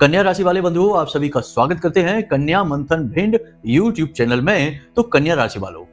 कन्या राशि वाले बंधुओं, आप सभी का स्वागत करते हैं कन्या मंथन भिंड यूट्यूब चैनल में। तो कन्या राशि वालों,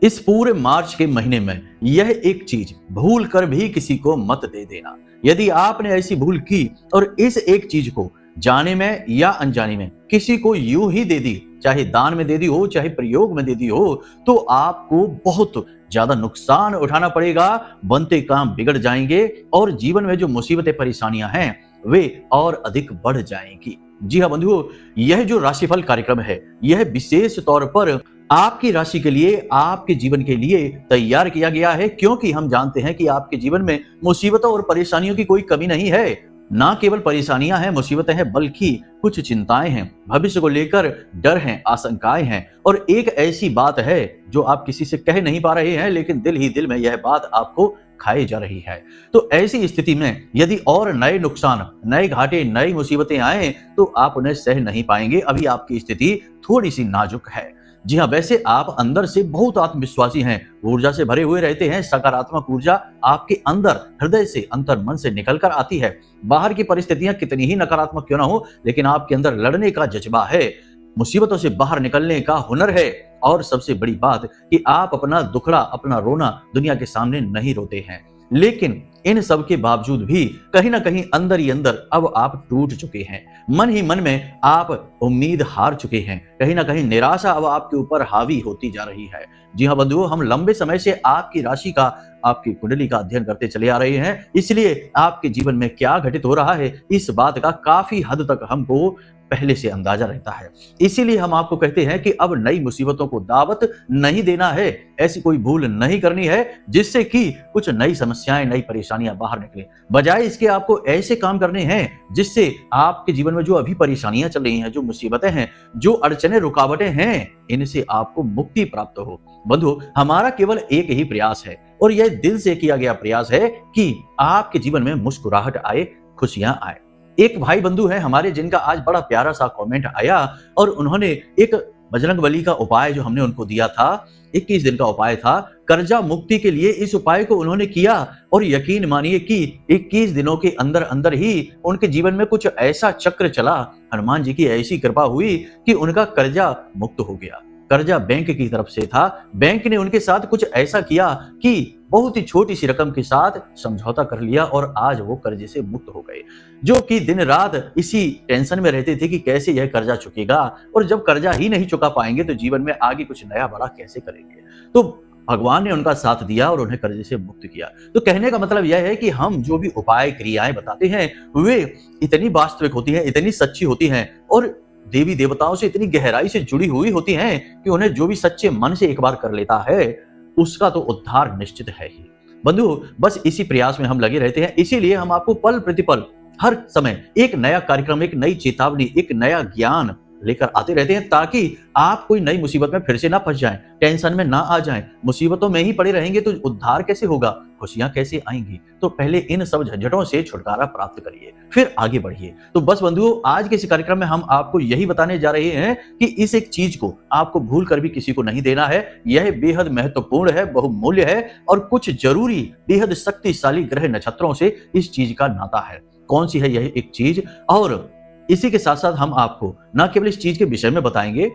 इस पूरे मार्च के महीने में यह एक चीज भूल कर भी किसी को मत दे देना। यदि आपने ऐसी भूल की और इस एक चीज को जाने में या अनजाने में किसी को यूं ही दे दी, चाहे दान में दे दी हो चाहे प्रयोग में दे दी हो, तो आपको बहुत ज्यादा नुकसान उठाना पड़ेगा। बनते काम बिगड़ जाएंगे और जीवन में जो मुसीबतें परेशानियां हैं वे और अधिक बढ़ जाएंगी। जी हाँ बंधुओं, यह जो राशिफल कार्यक्रम है यह विशेष तौर पर आपकी राशि के लिए, आपके जीवन के लिए तैयार किया गया है, क्योंकि हम जानते हैं कि आपके जीवन में मुसीबतों और परेशानियों की कोई कमी नहीं है। ना केवल परेशानियां हैं, मुसीबतें हैं, बल्कि कुछ चिंताएं हैं, भविष्य को लेकर डर हैं, आशंकाएं हैं और एक ऐसी बात है जो आप किसी से कह नहीं पा रहे हैं, लेकिन दिल ही दिल में यह बात आपको खाई जा रही है। तो ऐसी स्थिति में यदि और नए नुकसान, नए घाटे, नई मुसीबतें आए तो आप उन्हें सह नहीं पाएंगे। अभी आपकी स्थिति थोड़ी सी नाजुक है। जी हाँ, वैसे आप अंदर से बहुत आत्मविश्वासी हैं, ऊर्जा से भरे हुए रहते हैं। सकारात्मक ऊर्जा आपके अंदर, हृदय से, अंतर मन से निकल कर आती है। बाहर की परिस्थितियां कितनी ही नकारात्मक क्यों ना हो, लेकिन आपके अंदर लड़ने का जज्बा है, मुसीबतों से बाहर निकलने का हुनर है। और सबसे बड़ी बात कि आप अपना दुखड़ा, अपना रोना दुनिया के सामने नहीं रोते हैं। लेकिन इन सब के बावजूद भी कहीं ना कहीं अंदर ही अंदर अब आप टूट चुके हैं। मन ही मन में आप उम्मीद हार चुके हैं। कहीं ना कहीं निराशा अब आपके ऊपर हावी होती जा रही है। जी हाँ बंधुओं, हम लंबे समय से आपकी राशि का, आपकी कुंडली का अध्ययन करते चले आ रहे हैं, इसलिए आपके जीवन में क्या घटित हो रहा है इस बात का काफी हद तक हमको पहले से अंदाजा रहता है। इसीलिए हम आपको कहते हैं कि अब नई मुसीबतों को दावत नहीं देना है, ऐसी कोई भूल नहीं करनी है जिससे कि कुछ नई समस्याएं, नई परेशानियां बाहर निकले। बजाय इसके आपको ऐसे काम करने हैं जिससे आपके जीवन में जो अभी परेशानियां चल रही हैं, जो मुसीबतें हैं, जो अड़चने, रुकावटें हैं, इनसे आपको मुक्ति प्राप्त हो। बंधु, हमारा केवल एक ही प्रयास है और यह दिल से किया गया प्रयास है कि आपके जीवन में मुस्कुराहट आए, खुशियां आए। एक भाई बंधु है हमारे जिनका आज बड़ा प्यारा सा कमेंट आया और उन्होंने एक बजरंगबली का उपाय जो हमने उनको दिया था, 21 दिन का उपाय था, कर्जा मुक्ति के लिए इस उपाय को उन्होंने किया और यकीन मानिए कि 21 दिनों के अंदर अंदर ही उनके जीवन में कुछ ऐसा चक्र चला, हनुमान जी की ऐसी कृपा हुई कि उनका कर्जा मुक्त हो गया। कर्जा बैंक की तरफ से था, बैंक ने उनके साथ कुछ ऐसा किया कि बहुत ही छोटी सी रकम के साथ समझौता कर लिया और आज वो कर्जे से मुक्त हो गए। जो कि दिन रात इसी टेंशन में रहते थे कि कैसे यह कर्जा चुकेगा, और जब कर्जा ही नहीं चुका पाएंगे तो जीवन में आगे कुछ नया बड़ा कैसे करेंगे। तो भगवान ने उनका साथ दिया और उन्हें कर्जे से मुक्त किया। तो कहने का मतलब यह है कि हम जो भी उपाय, क्रियाएं बताते हैं वे इतनी वास्तविक होती हैं, इतनी सच्ची होती हैं और देवी देवताओं से इतनी गहराई से जुड़ी हुई होती हैं कि उन्हें जो भी सच्चे मन से एक बार कर लेता है उसका तो उद्धार निश्चित है ही। बंधु, बस इसी प्रयास में हम लगे रहते हैं। इसीलिए हम आपको पल प्रतिपल, हर समय एक नया कार्यक्रम, एक नई चेतावनी, एक नया ज्ञान लेकर आते रहते हैं ताकि आप कोई नई मुसीबत में फिर से ना फंस जाएं, टेंशन में ना आ जाएं। मुसीबतों में ही पड़े रहेंगे तो उद्धार कैसे होगा, खुशियां कैसे आएंगी। तो पहले इन सब झंझटों से छुटकारा प्राप्त करिए, फिर आगे बढ़िए। तो बस बंधुओं, आज के इस कार्यक्रम में हम आपको यही बताने जा रहे हैं कि इस एक चीज को आपको भूल कर भी किसी को नहीं देना है। यह बेहद महत्वपूर्ण है, बहुमूल्य है और कुछ जरूरी, बेहद शक्तिशाली ग्रह नक्षत्रों से इस चीज का नाता है। कौन सी है यह एक चीज, और इसी के साथ साथ हम आपको न केवल इस चीज के विषय में बताएंगे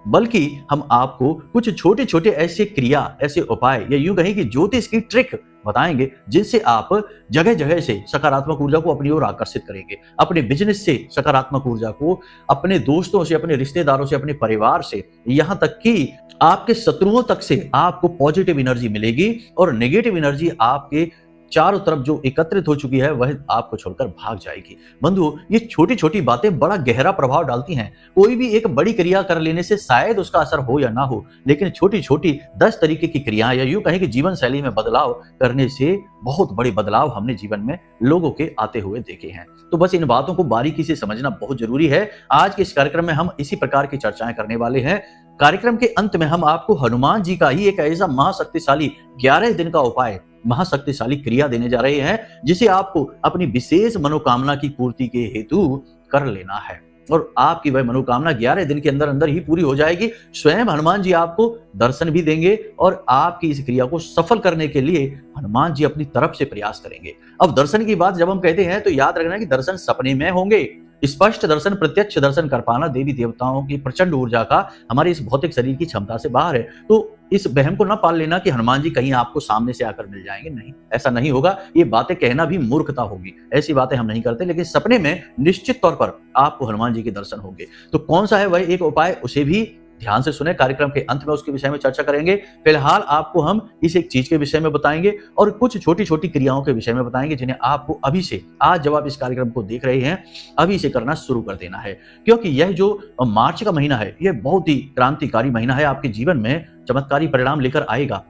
बल्कि हम आपको कुछ छोटे छोटे ऐसे क्रिया, ऐसे उपाय या यूं कहें कि ज्योतिष की ट्रिक बताएंगे जिनसे आप जगह जगह से सकारात्मक ऊर्जा को अपनी ओर आकर्षित करेंगे, अपने बिजनेस से सकारात्मक ऊर्जा को, अपने दोस्तों से, अपने रिश्तेदारों से, अपने परिवार से, यहाँ तक कि आपके शत्रुओं तक से आपको पॉजिटिव एनर्जी मिलेगी और नेगेटिव एनर्जी आपके चारों तरफ जो एकत्रित हो चुकी है वह आपको छोड़कर भाग जाएगी। बंधु, ये छोटी छोटी बातें बड़ा गहरा प्रभाव डालती हैं। कोई भी एक बड़ी क्रिया कर लेने से शायद उसका असर हो या ना हो, लेकिन छोटी छोटी 10 तरीके की क्रियाएं या यूं कहें कि जीवन शैली में बदलाव करने से बहुत बड़े बदलाव हमने जीवन में लोगों के आते हुए देखे हैं। तो बस इन बातों को बारीकी से समझना बहुत जरूरी है। आज के इस कार्यक्रम में हम इसी प्रकार की चर्चाएं करने वाले हैं। कार्यक्रम के अंत में हम आपको हनुमान जी का ही एक ऐसा महाशक्तिशाली 11 दिन का उपाय, महाशक्तिशाली क्रिया देने जा रहे हैं जिसे आपको अपनी विशेष मनोकामना की पूर्ति के हेतु कर लेना है और आपकी वह मनोकामना 11 दिन के अंदर अंदर ही पूरी हो जाएगी। स्वयं हनुमान जी आपको दर्शन भी देंगे और आपकी इस क्रिया को सफल करने के लिए हनुमान जी अपनी तरफ से प्रयास करेंगे। अब दर्शन की बात जब हम कहते हैं तो याद रखना कि दर्शन सपने में होंगे, स्पष्ट दर्शन, प्रत्यक्ष दर्शन कर पाना देवी देवताओं की प्रचंड ऊर्जा का हमारे इस भौतिक शरीर की क्षमता से बाहर है। तो इस वहम को ना पाल लेना कि हनुमान जी कहीं आपको सामने से आकर मिल जाएंगे, नहीं, ऐसा नहीं होगा। ये बातें कहना भी मूर्खता होगी, ऐसी बातें हम नहीं करते, लेकिन सपने में निश्चित तौर पर आपको हनुमान जी के दर्शन होंगे। तो कौन सा है वह एक उपाय, उसे भी ध्यान से सुने। कार्यक्रम के अंत में उसके विषय में चर्चा करेंगे। फिलहाल आपको हम इस एक चीज के विषय में बताएंगे और कुछ छोटी छोटी क्रियाओं के विषय में बताएंगे जिन्हें आपको अभी से, आज जब आप इस कार्यक्रम को देख रहे हैं, अभी से करना शुरू कर देना है। क्योंकि यह जो मार्च का महीना है, यह बहुत ही क्रांतिकारी महीना है, आपके जीवन में चमत्कारी परिणाम लेकर आएगा।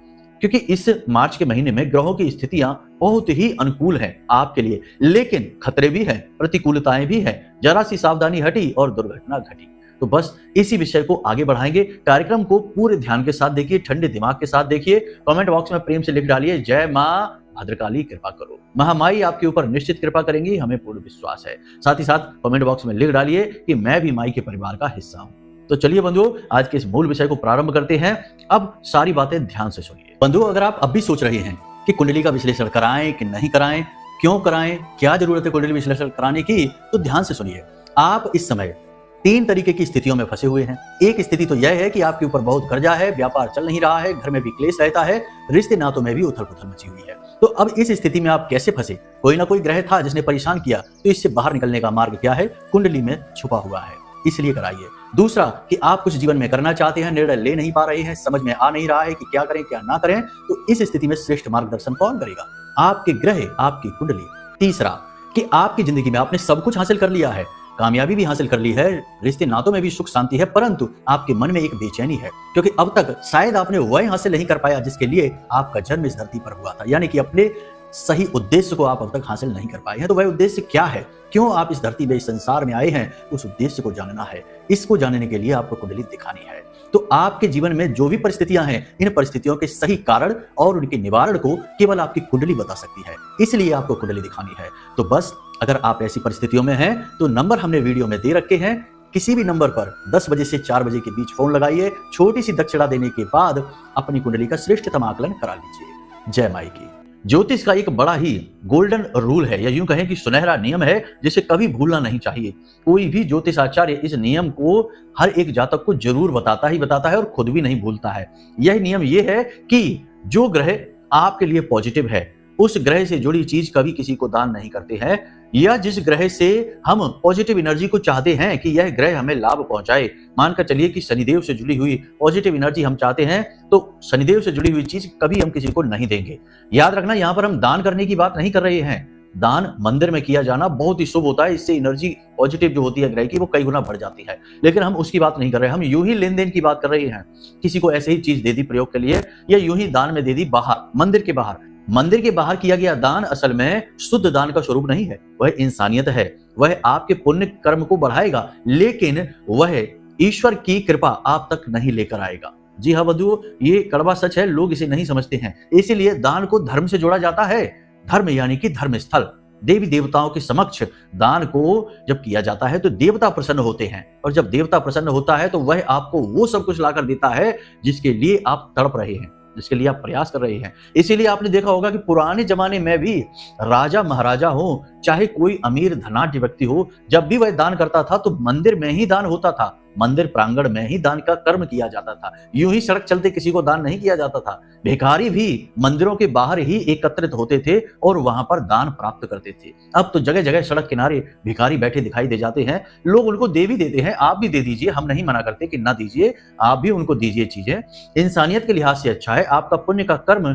क्योंकि इस मार्च के महीने में ग्रहों की स्थितियां बहुत ही अनुकूल हैं आपके लिए, लेकिन खतरे भी हैं, प्रतिकूलताएं भी हैं। जरा सी सावधानी हटी और दुर्घटना घटी। तो बस इसी विषय को आगे बढ़ाएंगे। कार्यक्रम को पूरे ध्यान के साथ देखिए, ठंडे दिमाग के साथ देखिए। कमेंट बॉक्स में प्रेम से लिख डालिए, जय मां भद्रकाली कृपा करो। महामाई आपके ऊपर निश्चित कृपा करेंगी, हमें पूर्ण विश्वास है। साथ ही साथ कमेंट बॉक्स में लिख डालिए कि मैं भी माई के परिवार का हिस्सा हूं। तो चलिए बंधुओं, आज के इस मूल विषय को प्रारंभ करते हैं। अब सारी बातें ध्यान से सुनिए। बंधुओं, अगर आप अब भी सोच रहे हैं कि कुंडली का विश्लेषण कराएं कि नहीं कराएं, क्यों कराएं, क्या जरूरत है कुंडली विश्लेषण कराने की, तो ध्यान से सुनिए। आप इस समय 3 तरीके की स्थितियों में फंसे हुए हैं। एक स्थिति तो यह है कि आपके ऊपर बहुत कर्जा है, व्यापार चल नहीं रहा है, घर में भी क्लेश रहता है, रिश्ते नातों में भी उथल पुथल मची हुई है। तो अब इस स्थिति में आप कैसे फंसे? कोई ना कोई ग्रह था जिसने परेशान किया, तो इससे बाहर निकलने का मार्ग क्या है? कुंडली में छुपा हुआ है, इसलिए कराइए। दूसरा कि आप कुछ जीवन में करना चाहते हैं, निर्णय ले नहीं पा रहे हैं, समझ में आ नहीं रहा है कि क्या करें क्या ना करें, तो इस स्थिति में श्रेष्ठ मार्गदर्शन कौन करेगा? आपके ग्रह, आपकी कुंडली। तीसरा कि आपकी जिंदगी में आपने सब कुछ हासिल कर लिया है, कामयाबी भी हासिल कर ली है, रिश्ते नातों में भी सुख शांति है, परंतु आपके मन में एक बेचैनी है, क्योंकि अब तक शायद आपने वह हासिल नहीं कर पाया जिसके लिए आपका जन्म इस धरती पर हुआ था। यानी कि अपने सही उद्देश्य को आप अब तक हासिल नहीं कर पाए हैं। तो वह उद्देश्य क्या है, क्यों आप इस धरती में, इस संसार में आए हैं, उस उद्देश्य को जानना है। इसको जानने के लिए आपको कुंडली दिखानी है। तो आपके जीवन में जो भी परिस्थितियां हैं, इन परिस्थितियों के सही कारण और उनके निवारण को केवल आपकी कुंडली बता सकती है, इसलिए आपको कुंडली दिखानी है। तो बस अगर आप ऐसी परिस्थितियों में हैं, तो नंबर हमने वीडियो में दे रखे हैं। किसी भी नंबर पर 10 बजे से 4 बजे के बीच फोन लगाइए। छोटी सी दक्षिणा देने के बाद अपनी कुंडली का श्रेष्ठतम आकलन करा लीजिए। जय माई की। ज्योतिष का एक बड़ा ही गोल्डन रूल है, या यूं कहें कि सुनहरा नियम है, जिसे कभी भूलना नहीं चाहिए। कोई भी ज्योतिष आचार्य इस नियम को हर एक जातक को जरूर बताता है और खुद भी नहीं भूलता है। यह नियम यह है कि जो ग्रह आपके लिए पॉजिटिव है, उस ग्रह से जुड़ी चीज कभी किसी को दान नहीं करते हैं, या जिस ग्रह से हम पॉजिटिव एनर्जी को चाहते हैं कि यह ग्रह हमें लाभ पहुंचाए, मानकर चलिए कि शनिदेव से जुड़ी हुई पॉजिटिव एनर्जी हम चाहते हैं, तो शनिदेव से जुड़ी हुई चीज कभी हम किसी को नहीं देंगे। याद रखना, यहां पर हम दान करने की बात नहीं कर रहे हैं। दान मंदिर में किया जाना बहुत ही शुभ होता है, इससे एनर्जी पॉजिटिव जो होती है ग्रह की, वो कई गुना बढ़ जाती है। लेकिन हम उसकी बात नहीं कर रहे, हम यूं ही लेन देन की बात कर रहे हैं। किसी को ऐसे ही चीज दे दी प्रयोग के लिए, या यूं ही दान में दे दी बाहर, मंदिर के बाहर। मंदिर के बाहर किया गया दान असल में शुद्ध दान का स्वरूप नहीं है, वह इंसानियत है। वह आपके पुण्य कर्म को बढ़ाएगा, लेकिन वह ईश्वर की कृपा आप तक नहीं लेकर आएगा। जी हाँ बंधुओं, ये कड़वा सच है, लोग इसे नहीं समझते हैं। इसीलिए दान को धर्म से जोड़ा जाता है। धर्म यानी कि धर्म स्थल, देवी देवताओं के समक्ष दान को जब किया जाता है तो देवता प्रसन्न होते हैं, और जब देवता प्रसन्न होता है तो वह आपको वो सब कुछ लाकर देता है जिसके लिए आप तड़प रहे हैं, जिसके लिए आप प्रयास कर रहे हैं। इसीलिए आपने देखा होगा कि पुराने जमाने में भी राजा महाराजा हो, चाहे कोई अमीर धनाढ्य व्यक्ति हो, जब भी वह दान करता था तो मंदिर में ही दान होता था, मंदिर प्रांगण में ही दान का कर्म किया जाता था। यूं ही सड़क चलते किसी को दान नहीं किया जाता था। भिखारी भी मंदिरों के बाहर ही एकत्रित होते थे और वहां पर दान प्राप्त करते थे। अब तो जगह जगह सड़क किनारे भिखारी बैठे दिखाई दे जाते हैं, लोग उनको दे भी देते हैं। आप भी दे दीजिए, हम नहीं मना करते कि ना दीजिए, आप भी उनको दीजिए चीजें। इंसानियत के लिहाज से अच्छा है, आपका पुण्य का कर्म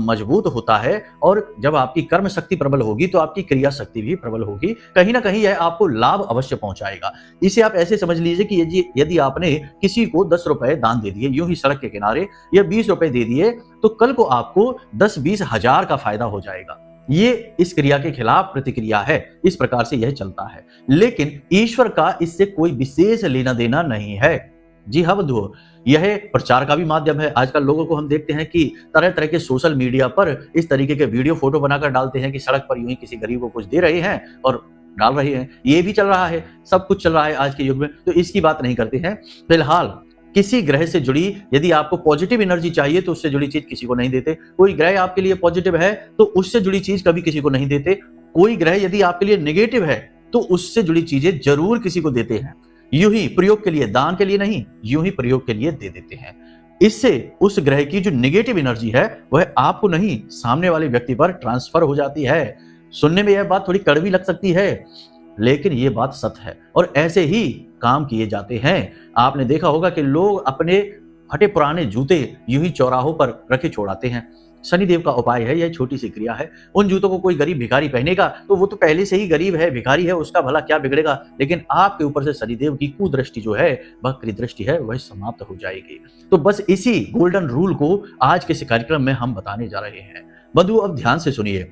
मजबूत होता है, और जब आपकी कर्म शक्ति प्रबल होगी तो आपकी क्रिया शक्ति भी प्रबल होगी। कहीं ना कहीं यह आपको लाभ अवश्य पहुंचाएगा। इसे आप ऐसे समझ लीजिए कि यदि आपने किसी को 10 रुपए दान दे दिए यूं ही सड़क के किनारे, या 20 रुपए दे दिए, तो कल को आपको 10-20 हजार का फायदा हो जाएगा। ये इस क्रिया के खिलाफ प्रतिक्रिया है, इस प्रकार से यह चलता है। लेकिन ईश्वर का इससे कोई विशेष लेना देना नहीं है। जी हाँ बंधुओं, यह प्रचार का भी माध्यम है। आजकल लोगों को हम देखते हैं कि तरह तरह के सोशल मीडिया पर इस तरीके के वीडियो फोटो बनाकर डालते हैं कि सड़क पर यूं ही किसी गरीब को कुछ दे रहे हैं और डाल रहे हैं। ये भी चल रहा है, सब कुछ चल रहा है आज के युग में, तो इसकी बात नहीं करते हैं। फिलहाल किसी ग्रह से जुड़ी, यदि आपको पॉजिटिव एनर्जी चाहिए तो उससे जुड़ी चीज किसी को नहीं देते। कोई ग्रह आपके लिए पॉजिटिव है तो उससे जुड़ी चीज कभी किसी को नहीं देते। कोई ग्रह यदि आपके लिए नेगेटिव है तो उससे जुड़ी चीजें जरूर किसी को देते हैं। यूं ही प्रयोग के लिए, दान के लिए नहीं, यूं ही प्रयोग के लिए दे देते हैं। इससे उस ग्रह की जो नेगेटिव एनर्जी है वह आपको नहीं, सामने वाले व्यक्ति पर ट्रांसफर हो जाती है। सुनने में यह बात थोड़ी कड़वी लग सकती है, लेकिन यह बात सत्य है और ऐसे ही काम किए जाते हैं। आपने देखा होगा कि लोग अपने फटे पुराने जूते यूं ही चौराहों पर रखे छोड़ाते हैं। शनिदेव का उपाय है, यह छोटी सी क्रिया है। उन जूतों को कोई गरीब भिखारी पहनेगा तो वो तो पहले से ही गरीब है, भिखारी है, उसका भला क्या बिगड़ेगा। लेकिन आपके ऊपर से शनिदेव की कुदृष्टि जो है, वक्री दृष्टि है, वह समाप्त हो जाएगी। तो बस इसी गोल्डन रूल को आज के इस कार्यक्रम में हम बताने जा रहे हैं। बंधु, अब ध्यान से सुनिए।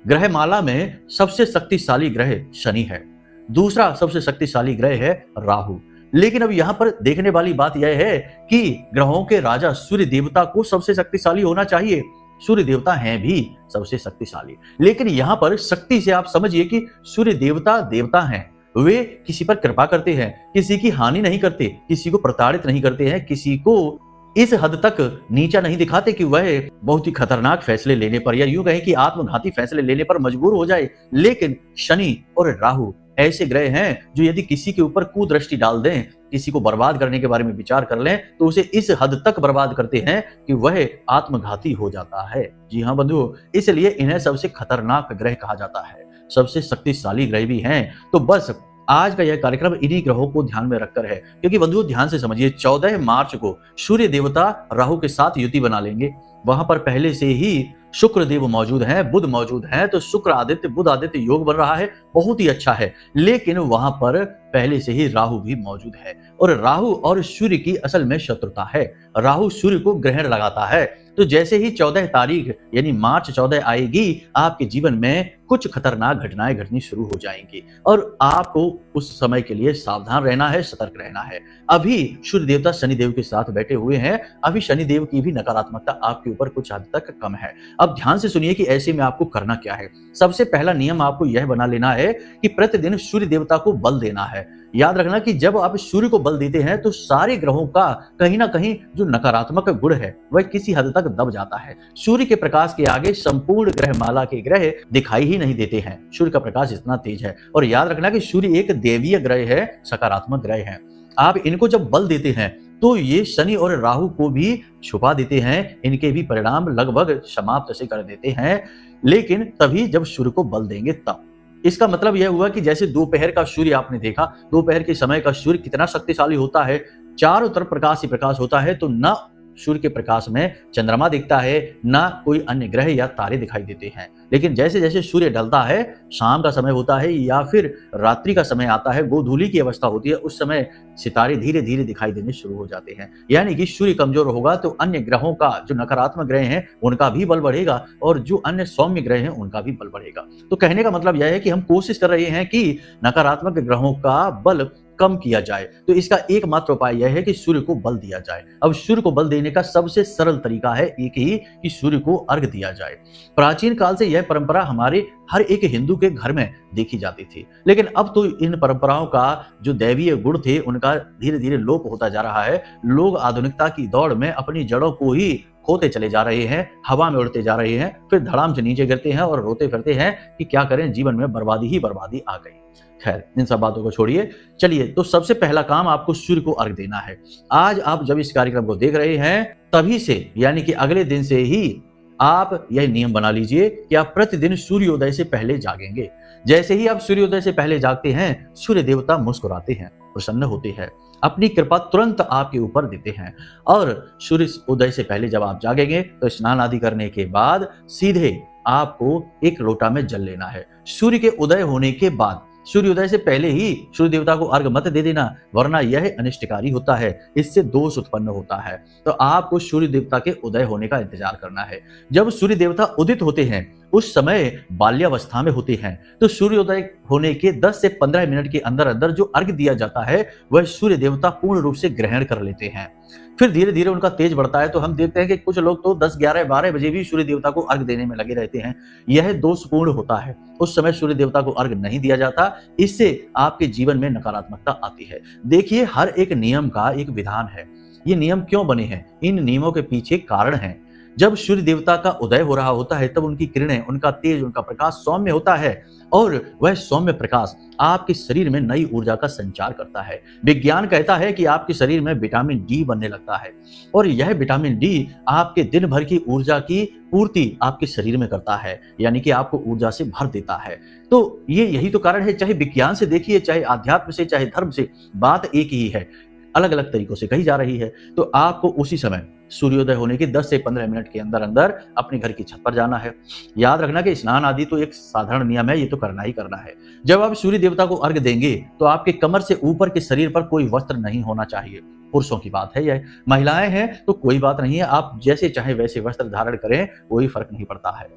ग्रहमाला में सबसे शक्तिशाली ग्रह शनि है, दूसरा सबसे शक्तिशाली ग्रह है राहु। लेकिन अब यहाँ पर देखने वाली बात यह है कि ग्रहों के राजा सूर्य देवता को सबसे शक्तिशाली होना चाहिए। सूर्य देवता हैं भी सबसे शक्तिशाली, लेकिन यहाँ पर शक्ति से आप समझिए कि सूर्य देवता देवता हैं। वे किसी पर कृपा करते हैं, किसी की हानि नहीं करते, किसी को प्रताड़ित नहीं करते हैं, किसी को इस हद तक नीचा नहीं दिखाते कि वह बहुत ही खतरनाक फैसले लेने पर या यूं कहें कि आत्मघाती फैसले लेने पर मजबूर हो जाए। लेकिन शनि और राहु ऐसे ग्रह हैं जो यदि किसी के ऊपर कुदृष्टि डाल दें, किसी को बर्बाद करने के बारे में विचार कर लें, तो उसे इस हद तक बर्बाद करते हैं कि वह आत्मघाती हो जाता है। जी हाँ बंधुओं, इसलिए इन्हें सबसे खतरनाक ग्रह कहा जाता है, सबसे शक्तिशाली ग्रह भी हैं। तो बस आज का यह कार्यक्रम इन्हीं ग्रहों को ध्यान में रखकर है, क्योंकि बंधुओं ध्यान से समझिए, 14 मार्च को सूर्य देवता राहु के साथ युति बना लेंगे। वहां पर पहले से ही शुक्र देव मौजूद हैं, बुध मौजूद हैं, तो शुक्र आदित्य बुध आदित्य योग बन रहा है, बहुत ही अच्छा है। लेकिन वहां पर पहले से ही राहु भी मौजूद है और राहु और सूर्य की असल में शत्रुता है। राहु सूर्य को ग्रहण लगाता है। तो जैसे ही 14 तारीख यानी मार्च 14 आएगी, आपके जीवन में कुछ खतरनाक घटनाएं घटनी शुरू हो जाएंगी और आपको उस समय के लिए सावधान रहना है, सतर्क रहना है। अभी सूर्य देवता शनिदेव के साथ बैठे हुए हैं, अभी शनिदेव की भी नकारात्मकता आपके ऊपर कुछ हद तक कम है। अब ध्यान से सुनिए कि ऐसे में आपको करना क्या है। सबसे पहला नियम आपको यह बना लेना है कि प्रतिदिन सूर्य देवता को बल देना है। याद रखना कि जब आप सूर्य को बल देते हैं तो सारे ग्रहों का कहीं ना कहीं जो नकारात्मक गुण है वह किसी हद तक दब जाता है। सूर्य के प्रकाश के आगे संपूर्ण ग्रहमाला के ग्रह दिखाई ही नहीं देते हैं, सूर्य का प्रकाश इतना तेज है। और याद रखना कि सूर्य एक देवीय ग्रह है, सकारात्मक ग्रह है। आप इनको जब बल देते हैं तो ये शनि और राहु को भी छुपा देते हैं, इनके भी परिणाम लगभग समाप्त से कर देते हैं। लेकिन तभी जब सूर्य को बल देंगे तब। इसका मतलब यह हुआ कि जैसे दोपहर का सूर्य आपने देखा, दोपहर के समय का सूर्य कितना शक्तिशाली होता है, चारों तरफ प्रकाश ही प्रकाश होता है। तो न सूर्य के प्रकाश में चंद्रमा दिखता है, ना कोई अन्य ग्रह या तारे दिखाई देते हैं। लेकिन जैसे जैसे सूर्य ढलता है, शाम का समय होता है या फिर रात्रि का समय आता है, गोधूली की अवस्था होती है, उस समय सितारे धीरे धीरे दिखाई देने शुरू हो जाते हैं। यानी कि सूर्य कमजोर होगा तो अन्य ग्रहों का, जो नकारात्मक ग्रह हैं, उनका भी बल बढ़ेगा और जो अन्य सौम्य ग्रह हैं उनका भी बल बढ़ेगा। तो कहने का मतलब यह है कि हम कोशिश कर रहे हैं कि नकारात्मक ग्रहों का बल कम किया जाए। तो इसका एकमात्र उपाय यह है कि सूर्य को बल दिया जाए। अब सूर्य को बल देने का सबसे सरल तरीका है एक ही, कि सूर्य को अर्घ दिया जाए। प्राचीन काल से यह परंपरा हमारे हर एक हिंदू के घर में देखी जाती थी, लेकिन अब तो इन परंपराओं का जो दैवीय गुण थे उनका धीरे धीरे लोप होता जा रहा है। लोग आधुनिकता की दौड़ में अपनी जड़ों को ही खोते चले जा रहे हैं, हवा में उड़ते जा रहे हैं, फिर धड़ाम से नीचे गिरते हैं और रोते फिरते हैं कि क्या करें, जीवन में बर्बादी ही बर्बादी आ गई। खैर, इन सब बातों को छोड़िए, चलिए तो सबसे पहला काम आपको सूर्य को अर्घ देना है। आज आप जब इस कार्यक्रम को देख रहे हैं तभी से, यानी कि अगले दिन से ही आप यह नियम बना लीजिए कि आप प्रतिदिन सूर्योदय से पहले जागेंगे। जैसे ही आप सूर्योदय से पहले जागते हैं, सूर्य देवता मुस्कुराते हैं, प्रसन्न होते हैं, अपनी कृपा तुरंत आपके ऊपर देते हैं। और सूर्य उदय से पहले जब आप जागेंगे तो स्नान आदि करने के बाद सीधे आपको एक लोटा में जल लेना है। सूर्य के उदय होने के बाद, सूर्योदय से पहले ही सूर्य देवता को अर्घ मत दे देना, वरना यह अनिष्टकारी होता है, इससे दोष उत्पन्न होता है। तो आपको सूर्य देवता के उदय होने का इंतजार करना है। जब सूर्य देवता उदित होते हैं उस समय बाल्यावस्था में होते हैं, तो सूर्योदय होने के 10 से 15 मिनट के अंदर अंदर जो अर्घ दिया जाता है वह सूर्य देवता पूर्ण रूप से ग्रहण कर लेते हैं। फिर धीरे धीरे उनका तेज बढ़ता है, तो हम देखते हैं कि कुछ लोग तो 10, 11, 12 बजे भी सूर्य देवता को अर्घ देने में लगे रहते हैं। यह दोषपूर्ण होता है, उस समय सूर्य देवता को अर्घ नहीं दिया जाता, इससे आपके जीवन में नकारात्मकता आती है। देखिए, हर एक नियम का एक विधान है। ये नियम क्यों बने हैं, इन नियमों के पीछे कारण है। जब सूर्य देवता का उदय हो रहा होता है तब उनकी किरणें, उनका तेज, उनका प्रकाश सौम्य होता है और वह सौम्य प्रकाश आपके शरीर में नई ऊर्जा का संचार करता है। विज्ञान कहता है कि आपके शरीर में विटामिन डी बनने लगता है और यह विटामिन डी आपके दिन भर की ऊर्जा की पूर्ति आपके शरीर में करता है, यानी कि आपको ऊर्जा से भर देता है। तो यही तो कारण है, चाहे विज्ञान से देखिए, चाहे आध्यात्म से, चाहे धर्म से, बात एक ही है, अलग अलग तरीकों से कही जा रही है। तो आपको उसी समय सूर्योदय होने के 10 से 15 मिनट के अंदर अंदर अपने घर की छत पर जाना है। याद रखना कि स्नान आदि तो एक साधारण नियम है, ये तो करना ही करना है। जब आप सूर्य देवता को अर्घ देंगे तो आपके कमर से ऊपर के शरीर पर कोई वस्त्र नहीं होना चाहिए। पुरुषों की बात है यह, महिलाएं हैं तो कोई बात नहीं है, आप जैसे चाहे वैसे वस्त्र धारण करें, कोई फर्क नहीं पड़ता है।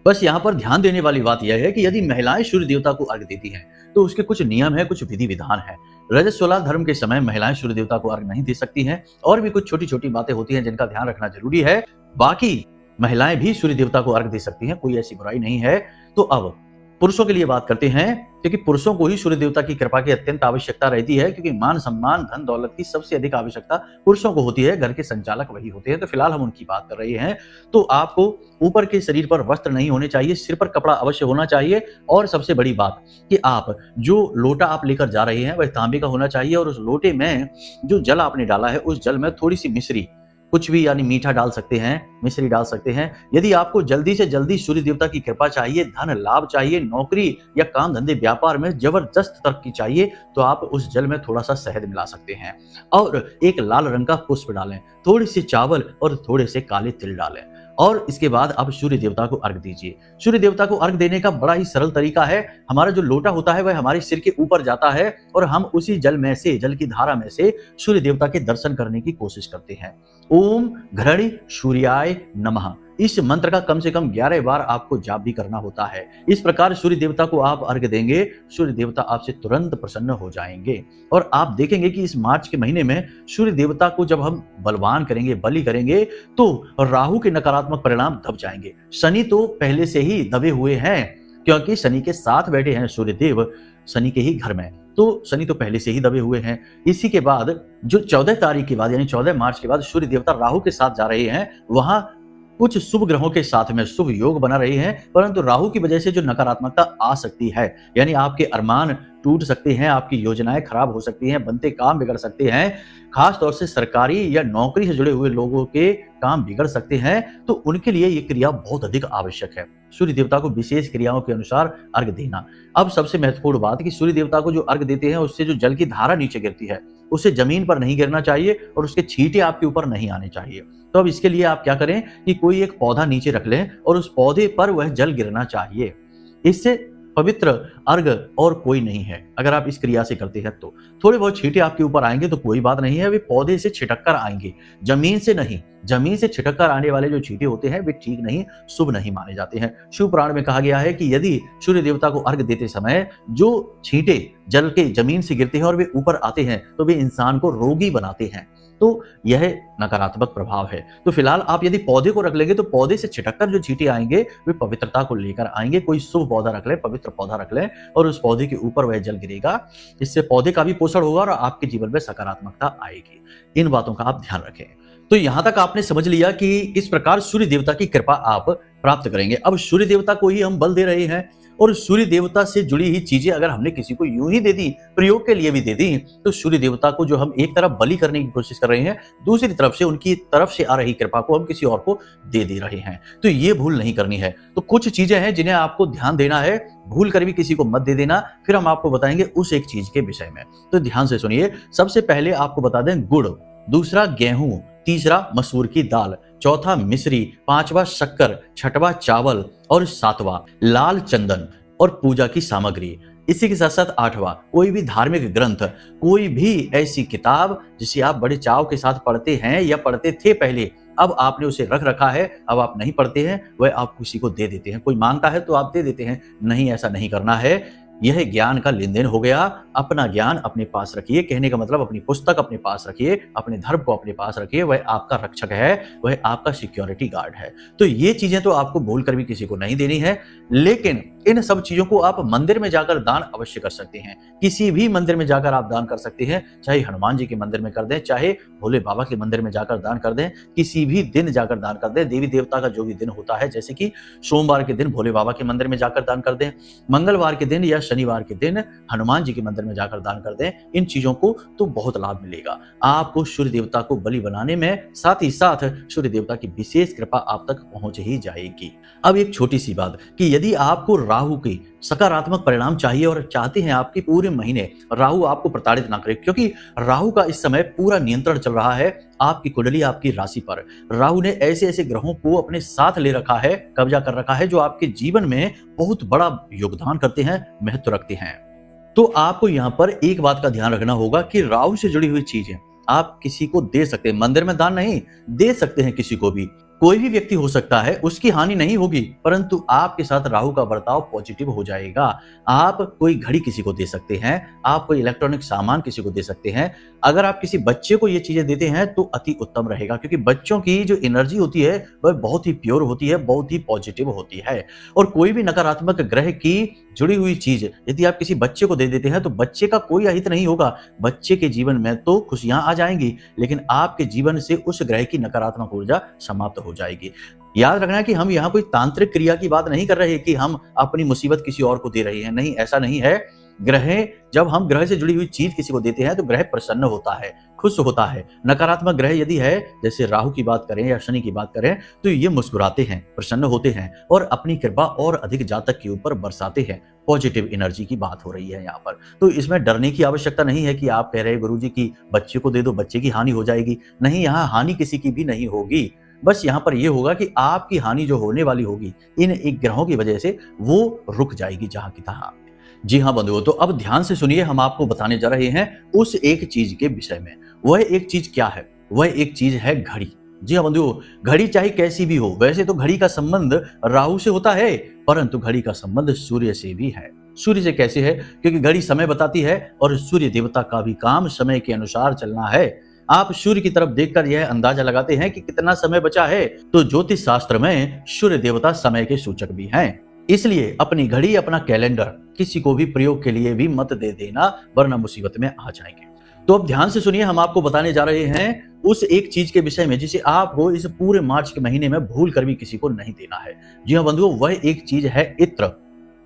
बस यहाँ पर ध्यान देने वाली बात यह है कि यदि महिलाएं सूर्य देवता को अर्घ देती हैं तो उसके कुछ नियम है, कुछ विधि विधान है। रजस्वला धर्म के समय महिलाएं सूर्य देवता को अर्घ नहीं दे सकती हैं और भी कुछ छोटी छोटी बातें होती हैं जिनका ध्यान रखना जरूरी है। बाकी महिलाएं भी सूर्य देवता को अर्घ दे सकती हैं, कोई ऐसी बुराई नहीं है। तो अब पुरुषों के लिए बात करते हैं, क्योंकि पुरुषों को ही सूर्य देवता की कृपा की अत्यंत आवश्यकता रहती है, क्योंकि मान सम्मान, धन दौलत की सबसे अधिक आवश्यकता पुरुषों को होती है। घर के संचालक वही होते हैं, तो फिलहाल हम उनकी बात कर रहे हैं। तो आपको ऊपर के शरीर पर वस्त्र नहीं होने चाहिए, सिर पर कपड़ा अवश्य होना चाहिए। और सबसे बड़ी बात कि आप जो लोटा आप लेकर जा रहे हैं वह तांबे का होना चाहिए और उस लोटे में जो जल आपने डाला है उस जल में थोड़ी सी मिश्री, कुछ भी यानी मीठा डाल सकते हैं, मिश्री डाल सकते हैं। यदि आपको जल्दी से जल्दी सूर्य देवता की कृपा चाहिए, धन लाभ चाहिए, नौकरी या काम धंधे व्यापार में जबरदस्त तरक्की चाहिए, तो आप उस जल में थोड़ा सा शहद मिला सकते हैं और एक लाल रंग का पुष्प डालें, थोड़ी सी चावल और थोड़े से काले तिल डालें और इसके बाद आप सूर्य देवता को अर्घ दीजिए। सूर्य देवता को अर्घ देने का बड़ा ही सरल तरीका है। हमारा जो लोटा होता है वह हमारे सिर के ऊपर जाता है और हम उसी जल में से, जल की धारा में से सूर्य देवता के दर्शन करने की कोशिश करते हैं। ओम घृणी सूर्याय नमः, इस मंत्र का कम से कम 11 बार आपको जाप भी करना होता है। इस प्रकार सूर्य देवता को आप अर्घ देंगे, सूर्य देवता आपसे तुरंत प्रसन्न हो जाएंगे और आप देखेंगे कि इस मार्च के महीने में सूर्य देवता को जब हम बलवान करेंगे, बलि करेंगे, तो राहु के नकारात्मक परिणाम दब जाएंगे। शनि तो पहले से ही दबे हुए हैं, क्योंकि शनि के साथ बैठे हैं सूर्य देव, शनि के ही घर में, तो शनि तो पहले से ही दबे हुए हैं। इसी के बाद जो 14 तारीख के बाद यानी 14 मार्च के बाद सूर्य देवता राहु के साथ जा रहे हैं, वहां कुछ शुभ ग्रहों के साथ में शुभ योग बना रहे हैं, परंतु राहु की वजह से जो नकारात्मकता आ सकती है, यानी आपके अरमान टूट सकते हैं, आपकी योजनाएं खराब हो सकती हैं, बनते काम बिगड़ सकते हैं, खास तौर से सरकारी या नौकरी से जुड़े हुए लोगों के काम बिगड़ सकते हैं, तो उनके लिए ये क्रिया बहुत अधिक आवश्यक है। सूर्य देवता को विशेष क्रियाओं के अनुसार अर्घ देना। अब सबसे महत्वपूर्ण बात कि सूर्य देवता को जो अर्घ देते हैं उससे जो जल की धारा नीचे गिरती है उससे जमीन पर नहीं गिरना चाहिए और उसके छींटे आपके ऊपर नहीं आने चाहिए। तो अब इसके लिए आप क्या करें कि कोई एक पौधा नीचे रख लें और उस पौधे पर वह जल गिरना चाहिए। इससे पवित्र अर्घ और कोई नहीं है। अगर आप इस क्रिया से करते हैं तो थोड़े बहुत छींटे आपके ऊपर आएंगे तो कोई बात नहीं है, वे पौधे से छिटक कर आएंगे, जमीन से नहीं। जमीन से छिटक कर आने वाले जो छींटे होते हैं वे ठीक नहीं, शुभ नहीं माने जाते हैं। शिव पुराण में कहा गया है कि यदि सूर्य देवता को अर्घ देते समय जो छींटे जल के जमीन से गिरते हैं और वे ऊपर आते हैं तो वे इंसान को रोगी बनाते हैं, तो यह नकारात्मक प्रभाव है। तो फिलहाल आप यदि पौधे को रख लेंगे तो पौधे से छिटककर जो छींटे आएंगे वे पवित्रता को लेकर आएंगे। कोई शुभ पौधा रख लें, पवित्र पौधा रख लें और उस पौधे के ऊपर वह जल गिरेगा। इससे पौधे का भी पोषण होगा और आपके जीवन में सकारात्मकता आएगी। इन बातों का आप ध्यान रखें। तो यहां तक आपने समझ लिया कि इस प्रकार सूर्य देवता की कृपा आप प्राप्त करेंगे। अब सूर्य देवता को ही हम बल दे रहे हैं और सूर्य देवता से जुड़ी ही चीजें अगर हमने किसी को यूं ही दे दी, प्रयोग के लिए भी दे दी, तो सूर्य देवता को जो हम एक तरफ बलि करने की कोशिश कर रहे हैं, दूसरी तरफ से उनकी तरफ से आ रही कृपा को हम किसी और को दे रहे हैं। तो ये भूल नहीं करनी है। तो कुछ चीजें हैं जिन्हें आपको ध्यान देना है, भूल कर भी किसी को मत दे देना। फिर हम आपको बताएंगे उस एक चीज के विषय में, तो ध्यान से सुनिए। सबसे पहले आपको बता दें गुड़, दूसरा गेहूं, तीसरा मसूर की दाल, चौथा मिश्री, पांचवा शक्कर, छठवां चावल और सातवां लाल चंदन और पूजा की सामग्री। इसी के साथ साथ आठवां कोई भी धार्मिक ग्रंथ, कोई भी ऐसी किताब जिसे आप बड़े चाव के साथ पढ़ते हैं या पढ़ते थे पहले, अब आपने उसे रख रखा है, अब आप नहीं पढ़ते हैं, वह आप किसी को दे देते हैं। कोई मांगता है तो आप दे देते हैं। नहीं, ऐसा नहीं करना है। यह ज्ञान का लेन देन हो गया। अपना ज्ञान अपने पास रखिए, कहने का मतलब अपनी पुस्तक अपने पास रखिए, अपने धर्म को अपने पास रखिए। वह आपका रक्षक है, वह आपका सिक्योरिटी गार्ड है। तो ये चीजें तो आपको भूल कर भी किसी को नहीं देनी है। लेकिन इन सब चीजों को आप मंदिर में जाकर दान अवश्य कर सकते हैं। किसी भी मंदिर में जाकर आप दान कर सकते हैं, चाहे हनुमान जी के मंदिर में कर दें, चाहे भोले बाबा के मंदिर में जाकर दान कर दें, किसी भी दिन जाकर दान कर दें। देवी देवता का जो भी दिन होता है, जैसे कि सोमवार के दिन भोले बाबा के मंदिर में जाकर दान कर दें, मंगलवार के दिन या शनिवार के दिन हनुमान जी के मंदिर में जाकर दान कर दें। इन चीजों को तो बहुत लाभ मिलेगा आपको सूर्य देवता को बलि बनाने में, साथ ही साथ सूर्य देवता की विशेष कृपा आप तक पहुंच ही जाएगी। अब एक छोटी सी बात कि यदि आपको राहु की सकारात्मक परिणाम चाहिए और चाहते हैं आपके पूरे महीने राहु आपको प्रताड़ित ना करे, क्योंकि राहु का इस समय पूरा नियंत्रण चल रहा है आपकी कुंडली, आपकी राशि पर। राहु ने ऐसे ऐसे ग्रहों को अपने साथ ले रखा है, कब्जा कर रखा है, जो आपके जीवन में बहुत बड़ा योगदान करते हैं, महत्व रखते हैं। तो आपको यहाँ पर एक बात का ध्यान रखना होगा कि राहु से जुड़ी हुई चीजें आप किसी को दे सकते हैं, मंदिर में दान नहीं दे सकते हैं। किसी को भी, कोई भी व्यक्ति हो सकता है, उसकी हानि नहीं होगी, परंतु आपके साथ राहु का बर्ताव पॉजिटिव हो जाएगा। आप कोई घड़ी किसी को दे सकते हैं, आप कोई इलेक्ट्रॉनिक सामान किसी को दे सकते हैं। अगर आप किसी बच्चे को ये चीजें देते हैं तो अति उत्तम रहेगा, क्योंकि बच्चों की जो एनर्जी होती है वह बहुत ही प्योर होती है, बहुत ही पॉजिटिव होती है। और कोई भी नकारात्मक ग्रह की जुड़ी हुई चीज यदि आप किसी बच्चे को दे देते हैं तो बच्चे का कोई अहित नहीं होगा, बच्चे के जीवन में तो खुशियां आ जाएंगी, लेकिन आपके जीवन से उस ग्रह की नकारात्मक ऊर्जा समाप्त हो जाएगी। याद रखना है कि हम यहाँ कोई तांत्रिक क्रिया की बात नहीं कर रहे कि हम अपनी मुसीबत किसी और को दे रहे हैं, नहीं, ऐसा नहीं है। जब हम ग्रह से जुड़ी हुई चीज किसी को देते हैं तो ग्रह प्रसन्न होता है, खुश होता है। नकारात्मक ग्रह यदि है, जैसे राहु की बात करें या शनि की बात करें, तो ये मुस्कुराते हैं, प्रसन्न होते हैं और अपनी कृपा और अधिक जातक के ऊपर बरसाते हैं। पॉजिटिव एनर्जी की बात हो रही है यहाँ पर, तो इसमें डरने की आवश्यकता नहीं है कि आप कह रहे हैं गुरुजी की बच्चे को दे दो, बच्चे की हानि हो जाएगी। नहीं, यहाँ हानि किसी की भी नहीं होगी। बस यहाँ पर यह होगा कि आपकी हानि जो होने वाली होगी इन एक ग्रहों की वजह से, वो रुक जाएगी जहां की तहां। जी हाँ बंधुओं, तो अब ध्यान से सुनिए, हम आपको बताने जा रहे हैं उस एक चीज के विषय में। वह एक चीज क्या है? वह एक चीज है घड़ी। जी हाँ बंधुओं, घड़ी चाहे कैसी भी हो, वैसे तो घड़ी का संबंध राहु से होता है, परंतु घड़ी का संबंध सूर्य से भी है। सूर्य से कैसे है? क्योंकि घड़ी समय बताती है और सूर्य देवता का भी काम समय के अनुसार चलना है। आप सूर्य की तरफ देखकर यह अंदाजा लगाते हैं कि कितना समय बचा है, तो ज्योतिष शास्त्र में सूर्य देवता समय के सूचक भी हैं। इसलिए अपनी घड़ी, अपना कैलेंडर किसी को भी प्रयोग के लिए भी मत दे देना, वरना मुसीबत में आ जाएंगे। तो अब ध्यान से सुनिए, हम आपको बताने जा रहे हैं उस एक चीज के विषय में जिसे आपको इस पूरे मार्च के महीने में भूल कर भी किसी को नहीं देना है। जी हाँ बंधुओं, वह एक चीज है इत्र।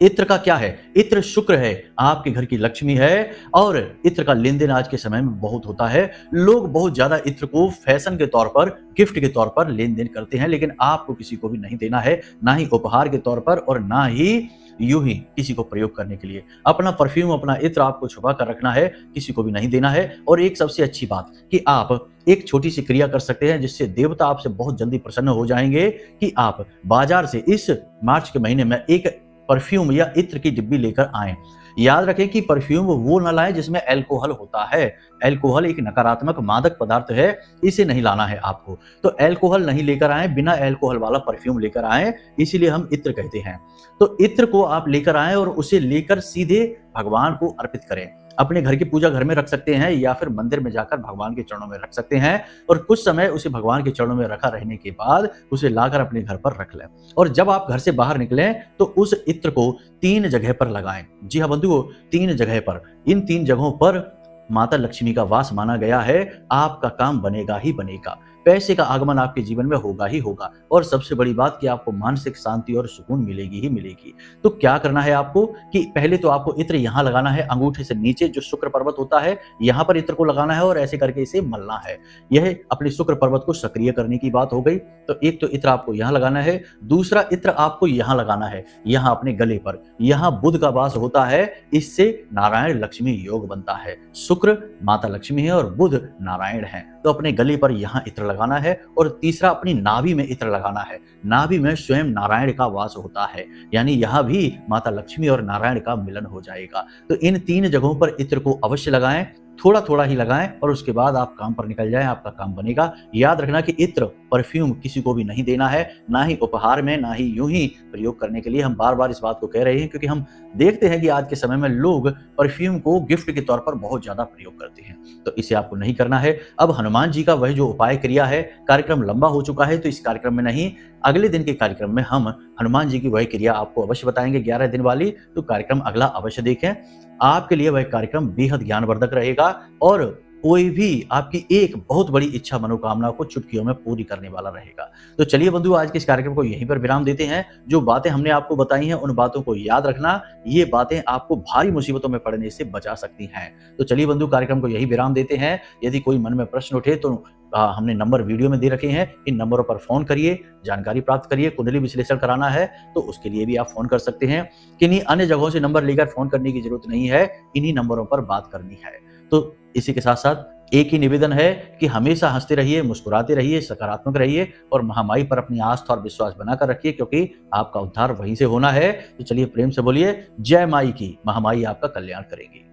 इत्र का क्या है? इत्र शुक्र है, आपके घर की लक्ष्मी है, और इत्र का लेन देन आज के समय में बहुत होता है। लोग बहुत ज्यादा इत्र को फैशन के तौर पर, गिफ्ट के तौर पर लेन देन करते हैं, लेकिन आपको किसी को भी नहीं देना है, ना ही उपहार के तौर पर और ना ही यूं ही किसी को प्रयोग करने के लिए। अपना परफ्यूम, अपना इत्र आपको छुपा कर रखना है, किसी को भी नहीं देना है। और एक सबसे अच्छी बात कि आप एक छोटी सी क्रिया कर सकते हैं जिससे देवता आपसे बहुत जल्दी प्रसन्न हो जाएंगे, कि आप बाजार से इस मार्च के महीने में एक परफ्यूम या इत्र की डिब्बी लेकर आएं। याद रखें कि परफ्यूम वो न लाएं जिसमें अल्कोहल होता है। अल्कोहल एक नकारात्मक मादक पदार्थ है, इसे नहीं लाना है आपको। तो अल्कोहल नहीं लेकर आएं, बिना अल्कोहल वाला परफ्यूम लेकर आएं, इसीलिए हम इत्र कहते हैं। तो इत्र को आप लेकर आएं और उसे लेकर सीधे भगवान को अर्पित करें। अपने घर की पूजा घर में रख सकते हैं या फिर मंदिर में जाकर भगवान के चरणों में रख सकते हैं, और कुछ समय उसे भगवान के चरणों में रखा रहने के बाद उसे लाकर अपने घर पर रख लें। और जब आप घर से बाहर निकलें तो उस इत्र को 3 जगह पर लगाएं। जी हाँ बंधुओं, 3 जगह पर। इन 3 जगहों पर माता लक्ष्मी का वास माना गया है। आपका काम बनेगा ही बनेगा, पैसे का आगमन आपके जीवन में होगा ही होगा, और सबसे बड़ी बात कि आपको मानसिक शांति और सुकून मिलेगी ही मिलेगी। तो क्या करना है आपको कि पहले तो आपको इत्र यहाँ लगाना है, अंगूठे से नीचे जो शुक्र पर्वत होता है यहाँ पर इत्र को लगाना है और ऐसे करके इसे मलना है। यह अपने शुक्र पर्वत को सक्रिय करने की बात हो गई। तो एक तो इत्र आपको यहाँ लगाना है, दूसरा इत्र आपको यहाँ लगाना है, यहाँ अपने गले पर। यहाँ बुध का वास होता है, इससे नारायण लक्ष्मी योग बनता है। शुक्र माता लक्ष्मी है और बुध नारायण है, तो अपने गले पर यहाँ इत्र लगाना है। और तीसरा अपनी नाभि में इत्र लगाना है। नाभि में स्वयं नारायण का वास होता है, यानी यहाँ भी माता लक्ष्मी और नारायण का मिलन हो जाएगा। तो इन 3 जगहों पर इत्र को अवश्य लगाएं। थोड़ा थोड़ा ही लगाएं और उसके बाद आप काम पर निकल जाएं, आपका काम बनेगा। याद रखना कि इत्र, परफ्यूम किसी को भी नहीं देना है, ना ही उपहार में, ना ही यूं ही प्रयोग करने के लिए। हम बार बार इस बात को कह रहे हैं क्योंकि हम देखते हैं कि आज के समय में लोग परफ्यूम को गिफ्ट के तौर पर बहुत ज्यादा प्रयोग करते हैं, तो इसे आपको नहीं करना है। अब हनुमान जी का वह जो उपाय क्रिया है, कार्यक्रम लंबा हो चुका है, तो इस कार्यक्रम में नहीं, अगले दिन के कार्यक्रम में हम हनुमान जी की वह क्रिया आपको अवश्य बताएंगे 11 दिन वाली, तो कार्यक्रम अगला अवश्य देखें। आपके लिए वह कार्यक्रम बेहद ज्ञानवर्धक रहेगा और कोई भी आपकी एक बहुत बड़ी इच्छा मनोकामना को चुटकियों में पूरी करने वाला रहेगा। तो चलिए बंधु, आज के इस कार्यक्रम को यहीं पर विराम देते हैं। जो बातें हमने आपको बताई हैं उन बातों को याद रखना, ये बातें आपको भारी मुसीबतों में पड़ने से बचा सकती हैं। तो चलिए बंधु, कार्यक्रम को यहीं विराम देते हैं। यदि कोई मन में प्रश्न उठे तो हमने नंबर वीडियो में दे रखे हैं, इन नंबरों पर फोन करिए, जानकारी प्राप्त करिए। कुंडली विश्लेषण कराना है तो उसके लिए भी आप फोन कर सकते हैं। किन्हीं अन्य जगहों से नंबर लेकर फोन करने की जरूरत नहीं है, इन्हीं नंबरों पर बात करनी है। तो इसी के साथ साथ एक ही निवेदन है कि हमेशा हंसते रहिए, मुस्कुराते रहिए, सकारात्मक रहिए और महामाई पर अपनी आस्था और विश्वास बनाकर रखिए, क्योंकि आपका उद्धार वहीं से होना है। तो चलिए प्रेम से बोलिए, जय माई की, महामाई आपका कल्याण करेगी।